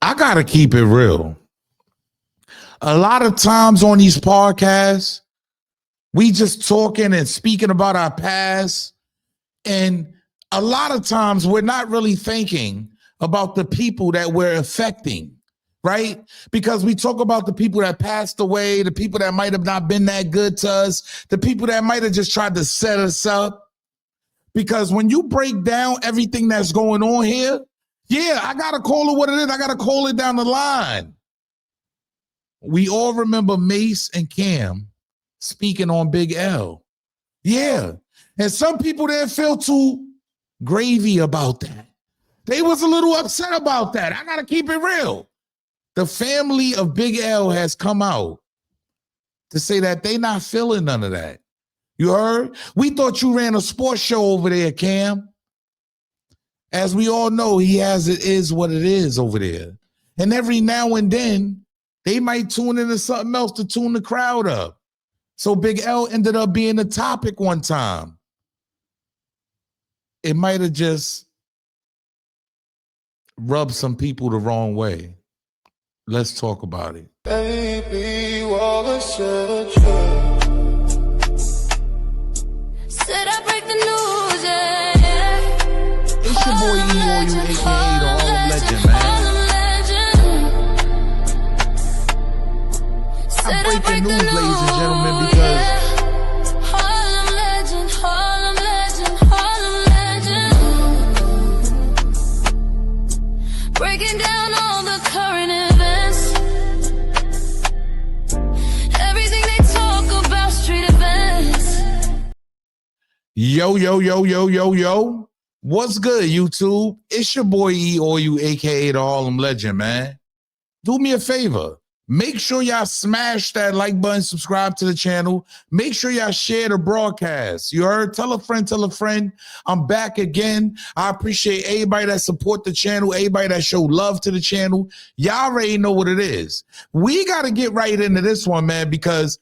I gotta keep it real. A lot of times on these podcasts, we just talking and speaking about our past. And a lot of times we're not really thinking about the people that we're affecting, right? Because we talk about the people that passed away, the people that might have not been that good to us, the people that might have just tried to set us up. Because when you break down everything that's going on here, yeah, I got to call it what it is. I got to call it down the line. We all remember Mace and Cam speaking on Big L. Yeah. And some people didn't feel too gravy about that. They was a little upset about that. I got to keep it real. The family of Big L has come out to say that they not feeling none of that. You heard? We thought you ran a sports show over there, Cam. As we all know, he has it is what it is over there. And every now and then, they might tune into something else to tune the crowd up. So Big L ended up being the topic one time. It might have just rubbed some people the wrong way. Let's talk about it. Baby, what said I break the news, yeah. It's your boy E-O-U, a.k.a. the Harlem Legend, man. I break the news, ladies and gentlemen, because Harlem Legend, Harlem Legend, Harlem Legend. Breaking down all the current events. Everything they talk about, street events. Yo. What's good, YouTube? It's your boy E-O-U, a.k.a. the Harlem Legend, man. Do me a favor. Make sure y'all smash that like button, subscribe to the channel. Make sure y'all share the broadcast. You heard? Tell a friend. I'm back again. I appreciate everybody that support the channel, everybody that show love to the channel. Y'all already know what it is. We got to get right into this one, man, because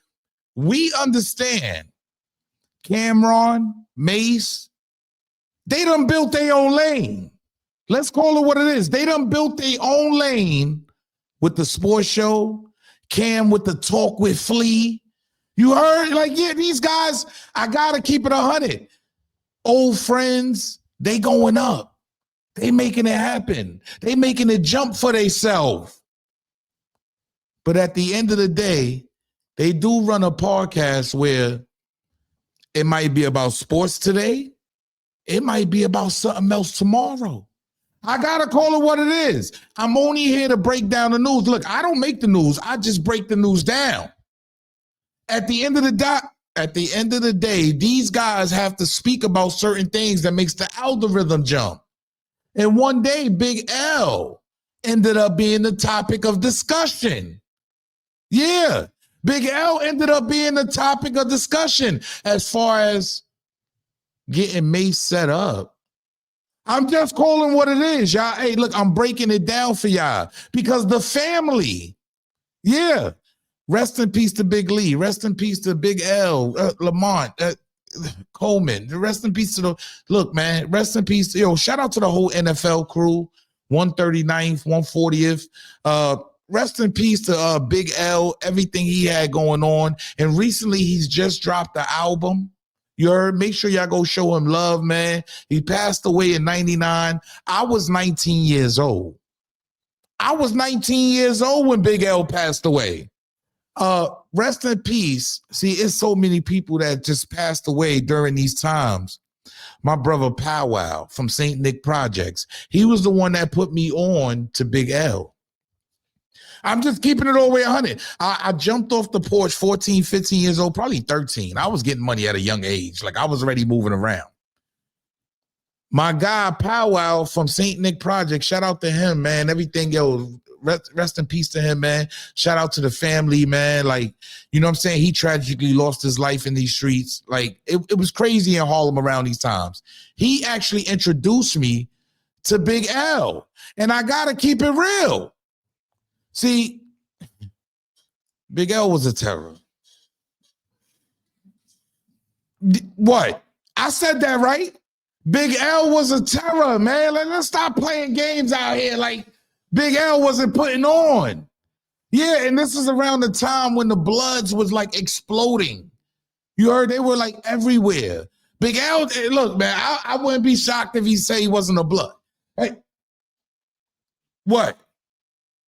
we understand Cam'ron, Mase, they done built their own lane. Let's call it what it is. They done built their own lane with the sports show, Cam with the talk with Flea. You heard? Like, yeah, these guys, I got to keep it 100. Old friends, they going up. They making it happen. They making it jump for themselves. But at the end of the day, they do run a podcast where it might be about sports today. It might be about something else tomorrow. I got to call it what it is. I'm only here to break down the news. Look, I don't make the news. I just break the news down. At the end of the day, these guys have to speak about certain things that makes the algorithm jump. And one day, Big L ended up being the topic of discussion. Yeah, Big L ended up being the topic of discussion as far as getting Mace set up. I'm just calling what it is, y'all. Hey, look, I'm breaking it down for y'all because the family, yeah. Rest in peace to Big Lee. Rest in peace to Big L, Lamont, Coleman. Rest in peace to the, look, man, rest in peace. Yo, shout out to the whole NFL crew, 139th, 140th. Rest in peace to Big L, everything he had going on. And recently he's just dropped the album. You heard? Make sure y'all go show him love, man. He passed away in 99. I was 19 years old. I was 19 years old when Big L passed away. Rest in peace. See, it's so many people that just passed away during these times. My brother Powwow from St. Nick Projects. He was the one that put me on to Big L. I'm just keeping it all the way 100. I jumped off the porch 14, 15 years old, probably 13. I was getting money at a young age. Like I was already moving around. My guy, Powwow from St. Nick Project, shout out to him, man. Everything, yo, rest in peace to him, man. Shout out to the family, man. Like, you know what I'm saying? He tragically lost his life in these streets. Like, it was crazy in Harlem around these times. He actually introduced me to Big L. And I got to keep it real. See, Big L was a terror. What? I said that right? Big L was a terror, man. Let's stop playing games out here. Like, Big L wasn't putting on. Yeah, and this is around the time when the Bloods was like exploding. You heard they were like everywhere. Big L, look, man, I wouldn't be shocked if he say he wasn't a Blood. Hey, what?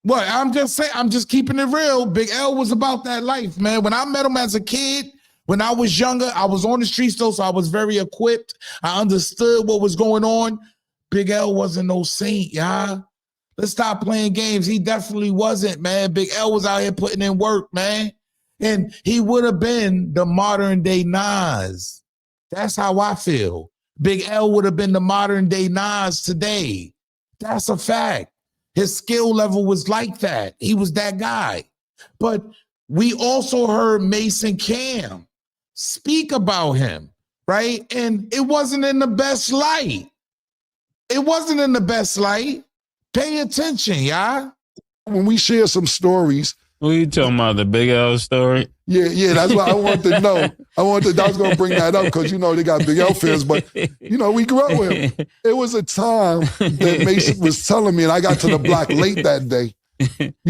What? I'm just saying, I'm just keeping it real. Big L was about that life, man. When I met him as a kid, when I was younger, I was on the streets though, so I was very equipped. I understood what was going on. Big L wasn't no saint, y'all. Let's stop playing games. He definitely wasn't, man. Big L was out here putting in work, man. And he would have been the modern day Nas. That's how I feel. Big L would have been the modern day Nas today. That's a fact. His skill level was like that. He was that guy. But we also heard Mase and Cam speak about him, right? And it wasn't in the best light. It wasn't in the best light. Pay attention, y'all. When we share some stories. What are you talking about, the Big L story? Yeah, that's what I wanted to know. I was going to bring that up because, they got Big L fans, but, we grew up with him. It was a time that Mace was telling me, and I got to the block late that day.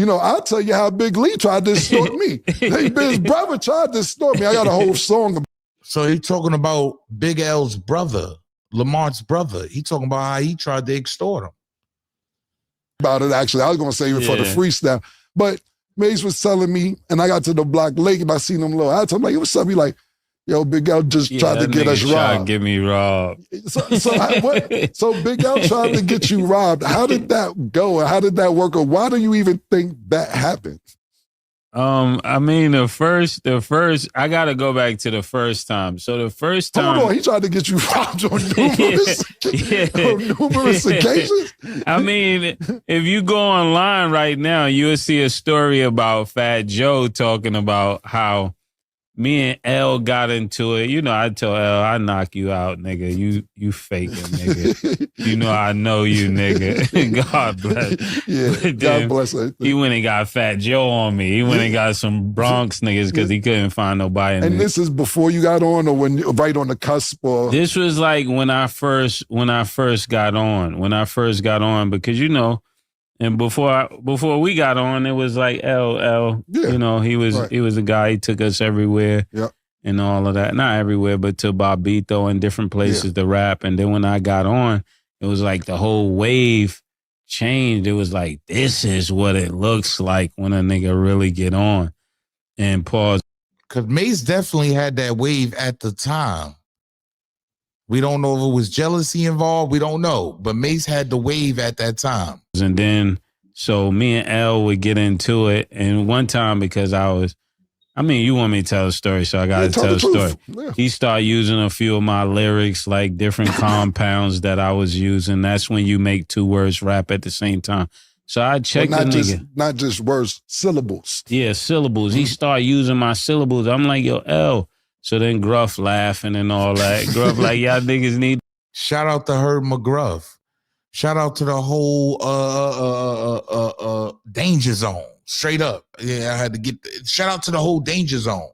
I'll tell you how Big Lee tried to extort me. His brother tried to extort me. I got a whole song. So he's talking about Big L's brother, Lamar's brother. He talking about how he tried to extort him. About it, actually. I was going to save it for the freestyle. But Mace was telling me, and I got to the block late, and I seen him low. I told him, like, what's up? He like, yo, Big L just tried to get us robbed. Tried to get me robbed. So Big L tried to get you robbed. How did that go? How did that work? Or why do you even think that happened? I mean, the first, I got to go back to the first time. So the first time. Hold on, he tried to get you robbed on numerous occasions. I mean, if you go online right now, you'll see a story about Fat Joe talking about how me and L got into it. I told L, I knock you out, nigga. You faking, nigga. I know you, nigga. God bless. Yeah, God bless her. He went and got Fat Joe on me. He went and got some Bronx niggas because he couldn't find nobody. And this is before you got on, or when right on the cusp? Or this was like when I first got on. When I first got on, because and before we got on, it was like L. Yeah. He was a guy. He took us everywhere, and all of that. Not everywhere, but to Bobito and different places to rap. And then when I got on, it was like the whole wave changed. It was like, this is what it looks like when a nigga really get on. And pause. Because Mace definitely had that wave at the time. We don't know if it was jealousy involved. We don't know. But Mace had the wave at that time. And then, so me and L would get into it. And one time, because you want me to tell a story, so I got to tell a story. Yeah. He started using a few of my lyrics, like different compounds that I was using. That's when you make two words rap at the same time. So I checked the nigga. Not just words, syllables. Yeah, syllables. He started using my syllables. I'm like, yo, L. So then Gruff laughing and all that. Gruff like, y'all niggas need. Shout out to Herb McGruff. Shout out to the whole Danger Zone. Straight up. Yeah, I had to get shout out to the whole Danger Zone.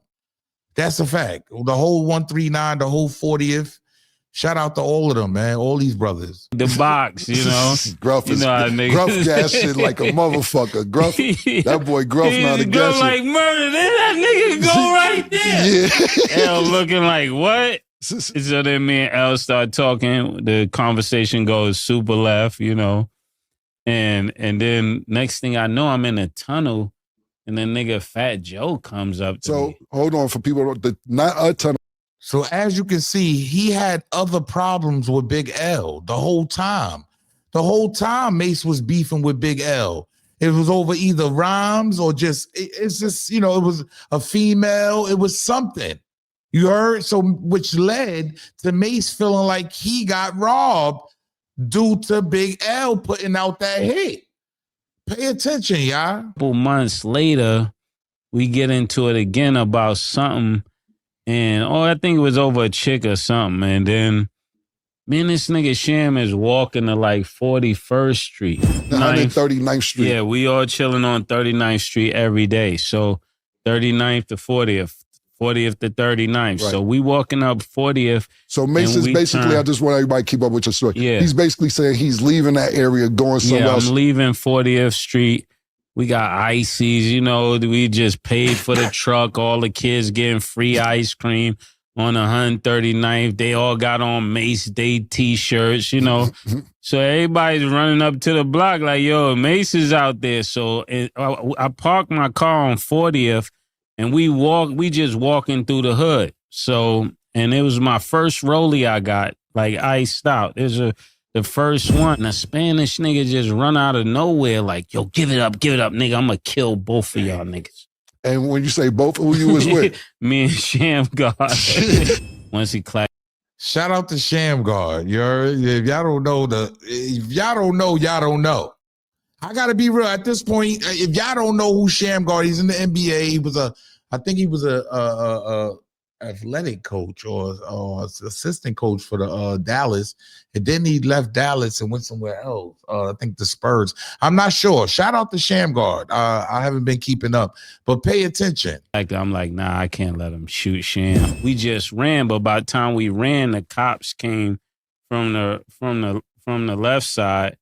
That's a fact. The whole 139, the whole 40th. Shout out to all of them, man. All these brothers. The box, Gruff is Gruff gas shit like a motherfucker. Gruff, that boy Gruff not a gas shit. Like murder. Then that nigga go right there. Yeah. L looking like, what? So then me and L start talking. The conversation goes super left, And then next thing I know, I'm in a tunnel, and then nigga Fat Joe comes up to me. So hold on for people, not a tunnel. So as you can see, he had other problems with Big L the whole time. The whole time Mace was beefing with Big L. It was over either rhymes or it's just, it was a female. It was something. You heard? So which led to Mace feeling like he got robbed due to Big L putting out that hit. Pay attention, y'all. A couple months later, we get into it again about something. And I think it was over a chick or something. And then me and this nigga Sham is walking to like 41st Street. 139th Street. Yeah, we all chilling on 39th Street every day. So 39th to 40th. 40th to 39th. Right. So we walking up 40th. So Mase and is we basically, turn- I just want everybody to keep up with your story. Yeah. He's basically saying he's leaving that area, going somewhere Yeah, else. I'm leaving 40th Street. We got ices, you know, we just paid for the truck. All the kids getting free ice cream on 139th. They all got on Mace Day t-shirts, you know. So everybody's running up to the block like, yo, Mace is out there. So I parked my car on 40th and we just walking through the hood. So, and it was my first rollie I got, like iced out. The first one, the Spanish nigga just run out of nowhere like, yo, give it up, nigga. I'm going to kill both of y'all niggas. And when you say both, who you was with? Me and Sham God. Once he clapped. Shout out to Sham God. If y'all don't know y'all don't know. I gotta be real at this point. If y'all don't know who Sham God, he's in the NBA. I think he was a athletic coach or assistant coach for the Dallas, and then he left Dallas and went somewhere else. I think the Spurs. I'm not sure. Shout out to Sham God. I haven't been keeping up, but pay attention. I'm like, nah, I can't let him shoot Sham. We just ran, but by the time we ran, the cops came from the left side,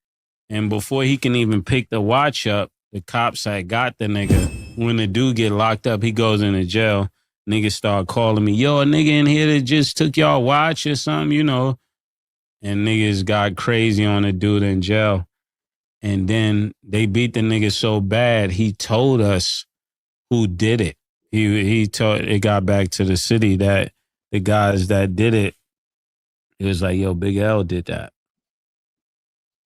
and before he can even pick the watch up, the cops had got the nigga. When the dude get locked up, he goes into jail. Niggas start calling me, yo, a nigga in here that just took y'all watch or something, you know. And niggas got crazy on the dude in jail. And then they beat the nigga so bad, he told us who did it. He told, it got back to the city that the guys that did it, it was like, yo, Big L did that.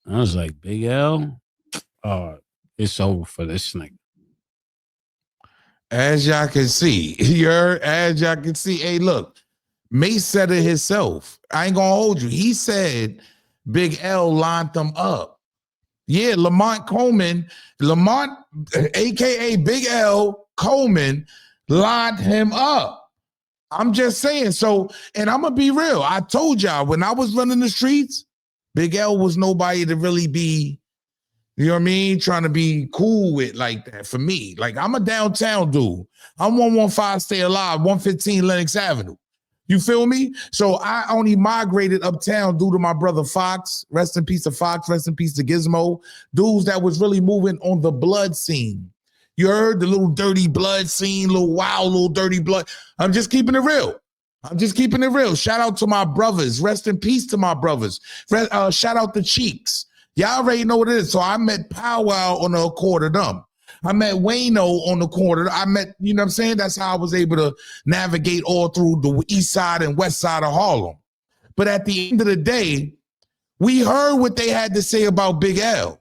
I was like, Big L? Oh, it's over for this nigga. As y'all can see, hey, look, Mace said it himself. I ain't gonna hold you. He said Big L lined them up. Yeah, Lamont, aka Big L Coleman, lined him up. I'm just saying. So, and I'm gonna be real. I told y'all when I was running the streets, Big L was nobody to really be, you know what I mean, trying to be cool with like that for me. Like, I'm a downtown dude. I'm 115 Stay Alive, 115 Lenox Avenue. You feel me? So I only migrated uptown due to my brother Fox. Rest in peace to Fox. Rest in peace to Gizmo. Dudes that was really moving on the blood scene. You heard the little dirty blood scene, little wild, little dirty blood. I'm just keeping it real. Shout out to my brothers. Rest in peace to my brothers. Shout out to Cheeks. Y'all already know what it is. So I met Powwow on the Accord of Them. I met Wayno on the corner. I met, you know what I'm saying? That's how I was able to navigate all through the east side and west side of Harlem. But at the end of the day, we heard what they had to say about Big L.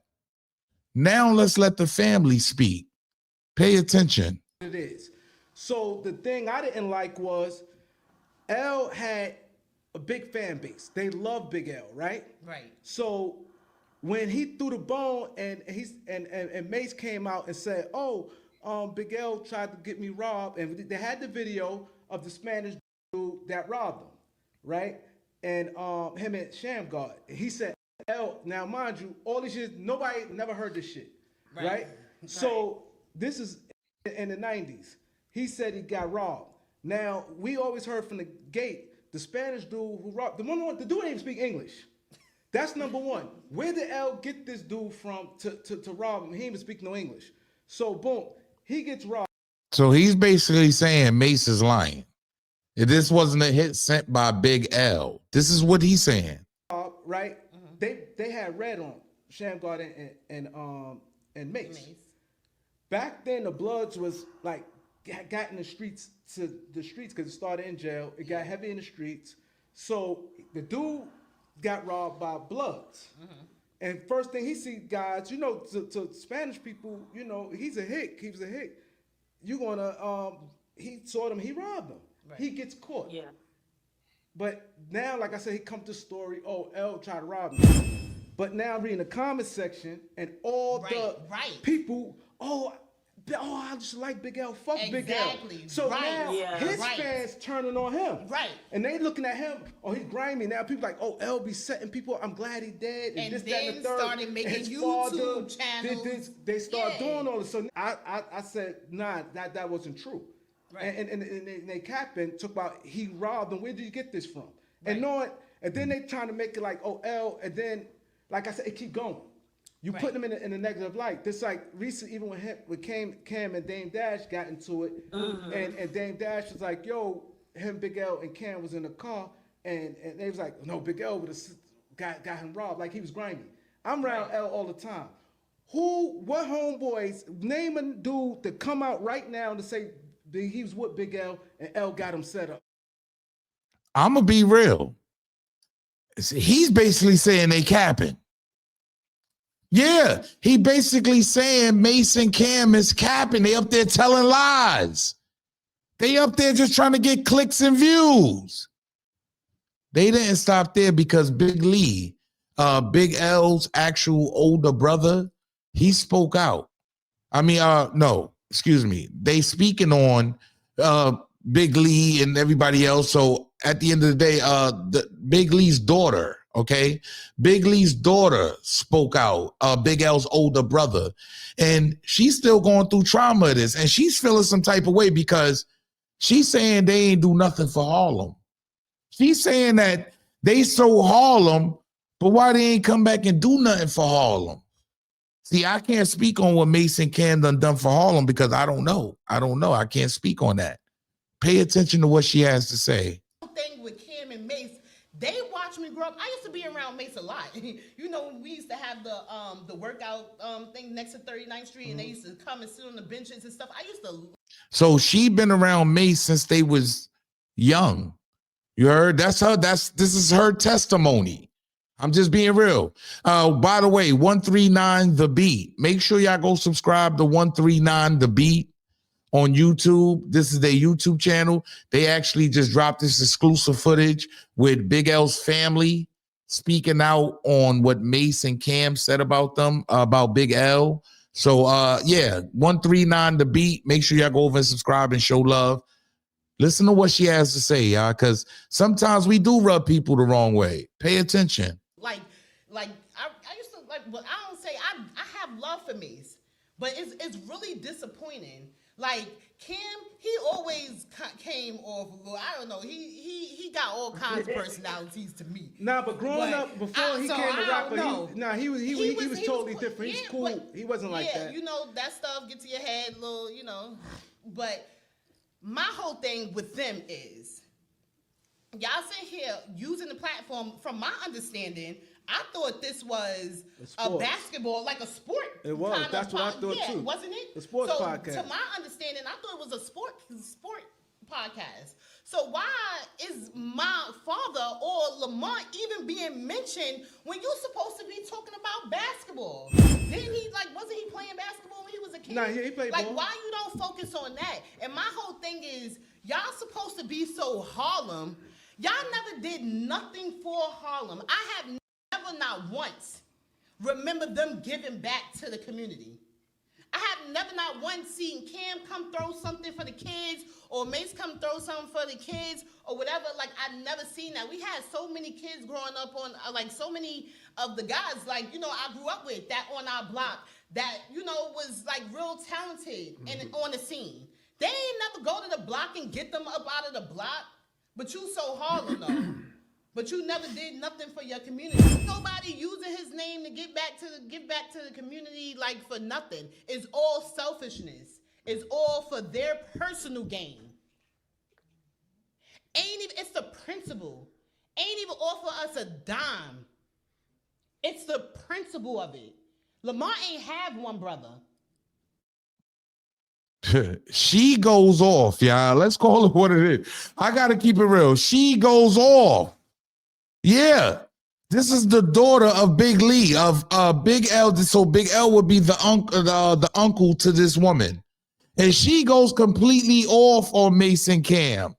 Now let's let the family speak. Pay attention. It is. So the thing I didn't like was L had a big fan base. They love Big L, right? Right. So when he threw the bone and Mace came out and said, Big L tried to get me robbed, and they had the video of the Spanish dude that robbed him, right? And him and Sham God. He said, L, now mind you, all these years, nobody never heard this shit, right? So this is in the 90s. He said he got robbed. Now, we always heard from the gate, the Spanish dude who robbed, the dude didn't even speak English. That's number one. Where did L get this dude from to rob him? He didn't even speak no English. So, boom, he gets robbed. So he's basically saying Mace is lying. This wasn't a hit sent by Big L. This is what he's saying. Right? They had red on Sham God and Mace. Back then, the Bloods was like, got in the streets because it started in jail. It got heavy in the streets. So the dude got robbed by Bloods. And first thing he see guys, you know, to Spanish people, you know, he's a hick. He was a hick. You gonna, he saw them, he robbed them. Right. He gets caught. Yeah. But now, like I said, he come to the story, L tried to rob me. But now reading the comment section and all the people, I just like Big L. Fuck Big L. So now his fans turning on him. Right. And they looking at him, he's grimy. Now people like, L be setting people up. I'm glad he dead. And this, that, and the third. Started making YouTube channels. They start doing all this. So I said, nah, that wasn't true. Right. And they capping talk about he robbed him. Where did you get this from? Right. And then they trying to make it like, oh, L, and then, like I said, it keep going. You put them in a negative light. This like recent, even with Cam and Dame Dash got into it, and Dame Dash was like, yo, him, Big L, and Cam was in the car, and they was like, no, Big L would have got him robbed, like he was grimy. I'm around L all the time. What homeboys, name a dude to come out right now to say he was with Big L and L got him set up? I'm going to be real. He's basically saying they capping. Yeah, he basically saying Mase and Cam is capping. They up there telling lies. They up there just trying to get clicks and views. They didn't stop there because Big Lee, Big L's actual older brother, he spoke out. I mean, no, excuse me. They speaking on Big Lee and everybody else. So at the end of the day, the Big Lee's daughter, okay? Big Lee's daughter spoke out, Big L's older brother. And she's still going through trauma of this. And she's feeling some type of way because she's saying they ain't do nothing for Harlem. She's saying that they sold Harlem, but why they ain't come back and do nothing for Harlem? See, I can't speak on what Mase and Cam done for Harlem because I don't know. I can't speak on that. Pay attention to what she has to say. Thing with Cam and Mase, they watched me grow up. I used to be around Mace a lot. You know, we used to have the workout thing next to 39th Street, and they used to come and sit on the benches and stuff. I used to. So she been around Mace since they was young. You heard? This is her testimony. I'm just being real. By the way, 139 The Beat. Make sure y'all go subscribe to 139 The Beat on YouTube. This is their YouTube channel. They actually just dropped this exclusive footage with Big L's family speaking out on what Mase and Cam said about them, about Big L. So, yeah, 139 The Beat. Make sure y'all go over and subscribe and show love. Listen to what she has to say, y'all, because sometimes we do rub people the wrong way. Pay attention. Like I used to like, but I don't say I have love for Mace, but it's really disappointing. Like Cam, he always came off. I don't know. He got all kinds of personalities to me. Nah, but growing up before he came to rapper, he was totally different. He's cool. But, he wasn't like that. You know that stuff get to your head, little. You know, but my whole thing with them is y'all sit here using the platform. From my understanding, I thought this was a basketball, like a sport. It was. That's what I thought too. Wasn't it? The sports podcast. To my understanding, I thought it was a sport podcast. So why is my father or Lamont even being mentioned when you're supposed to be talking about basketball? Wasn't he playing basketball when he was a kid? Nah, he played ball. Why you don't focus on that? And my whole thing is, y'all supposed to be so Harlem. Y'all never did nothing for Harlem. I have never, not once, remember them giving back to the community. I have never, not once, seen Cam come throw something for the kids or Mace come throw something for the kids or whatever. Like, I've never seen that. We had so many kids growing up on, so many of the guys, I grew up with that on our block that, was, real talented and on the scene. They ain't never go to the block and get them up out of the block. But you so Harlem, though. But you never did nothing for your community. Nobody using his name to give back to the community for nothing. It's all selfishness. It's all for their personal gain. It's the principle. Ain't even offer us a dime. It's the principle of it. Lamar ain't have one brother. She goes off, y'all. Let's call it what it is. I got to keep it real. She goes off. Yeah. This is the daughter of Big Lee, of Big L. So Big L would be the uncle to this woman. And she goes completely off on Mase and Cam.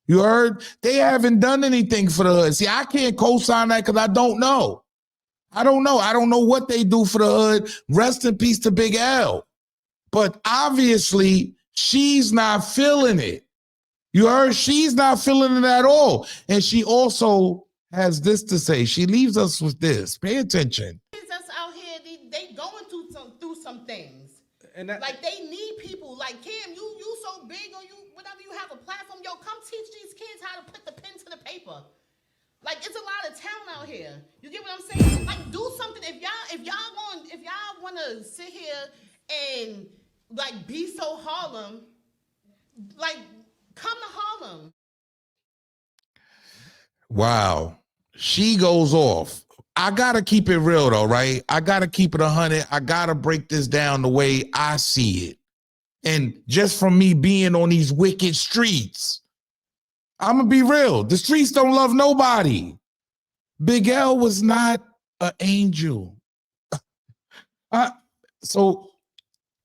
You heard? They haven't done anything for the hood. See, I can't co-sign that because I don't know. I don't know what they do for the hood. Rest in peace to Big L. But obviously, she's not feeling it. You heard? She's not feeling it at all. And she also has this to say. She leaves us with this. Pay attention. Kids that's out here, they going through some things. And that, Like they need people. Like Cam, you so big, or you whatever, you have a platform. Yo, come teach these kids how to put the pen to the paper. Like it's a lot of talent out here. You get what I'm saying? Like do something. If y'all want to sit here and like be so Harlem, like come to Harlem. Wow. She goes off. I gotta keep it real though, right? I gotta keep it 100. I gotta break this down the way I see it. And just from me being on these wicked streets, I'm gonna be real. The streets don't love nobody. Big L was not an angel. So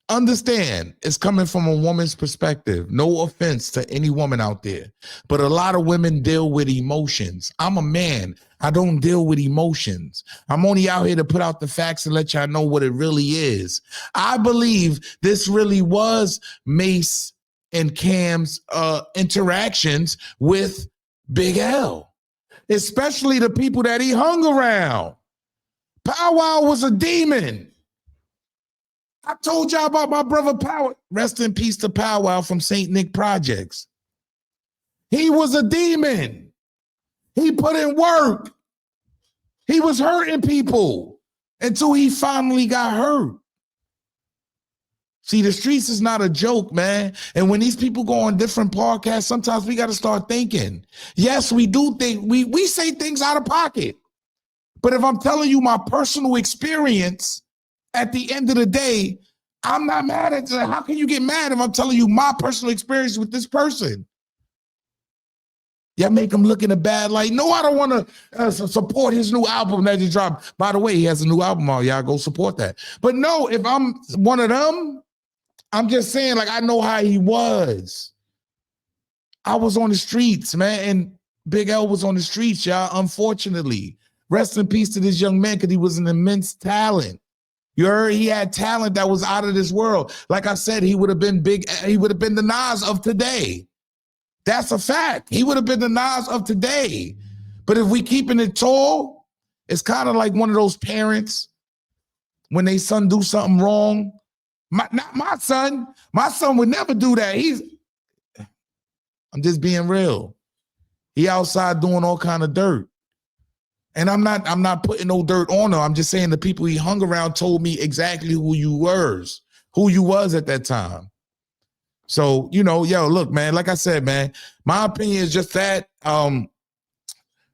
understand, it's coming from a woman's perspective. No offense to any woman out there, but a lot of women deal with emotions. I'm a man. I don't deal with emotions. I'm only out here to put out the facts and let y'all know what it really is. I believe this really was Mase and Cam's interactions with Big L, especially the people that he hung around. Pow Wow was a demon. I told y'all about my brother Power. Rest in peace to Pow Wow from St. Nick Projects. He was a demon. He put in work. He was hurting people until he finally got hurt. See, the streets is not a joke, man. And when these people go on different podcasts, sometimes we got to start thinking. Yes, we do think, we say things out of pocket. But if I'm telling you my personal experience, at the end of the day, I'm not mad at you. How can you get mad if I'm telling you my personal experience with this person? Y'all make him look in a bad light. No, I don't want to support his new album that just dropped. By the way, he has a new album out. Y'all go support that. But no, if I'm one of them, I'm just saying, like, I know how he was. I was on the streets, man, and Big L was on the streets, y'all, unfortunately. Rest in peace to this young man, because he was an immense talent. You heard, he had talent that was out of this world. Like I said, he would have been the Nas of today. That's a fact. He would have been the Nas of today. But if we keeping it tall, it's kind of like one of those parents when they son do something wrong. Not my son. My son would never do that. I'm just being real. He outside doing all kind of dirt. And I'm not putting no dirt on him. I'm just saying the people he hung around told me exactly who you was at that time. So, you know, yo, look, man, like I said, man, my opinion is just that.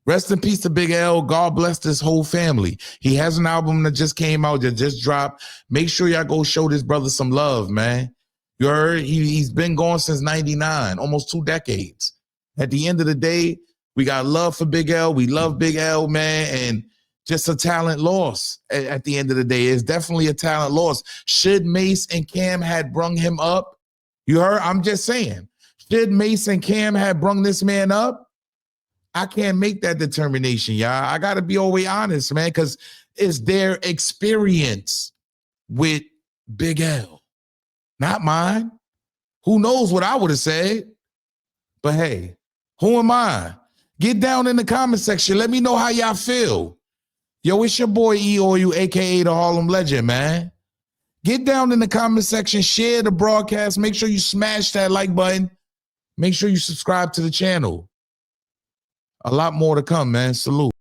Rest in peace to Big L. God bless this whole family. He has an album that just came out, that just dropped. Make sure y'all go show this brother some love, man. You heard? He's been gone since 99, almost 2 decades. At the end of the day, we got love for Big L. We love Big L, man, and just a talent loss at the end of the day. It's definitely a talent loss. Should Mase and Cam had brung him up? You heard? I'm just saying. Should Mase and Cam have brung this man up? I can't make that determination, y'all. I got to be always honest, man, because it's their experience with Big L, not mine. Who knows what I would have said? But hey, who am I? Get down in the comment section. Let me know how y'all feel. Yo, it's your boy E or you, aka the Harlem Legend, man. Get down in the comment section, share the broadcast. Make sure you smash that like button. Make sure you subscribe to the channel. A lot more to come, man. Salute.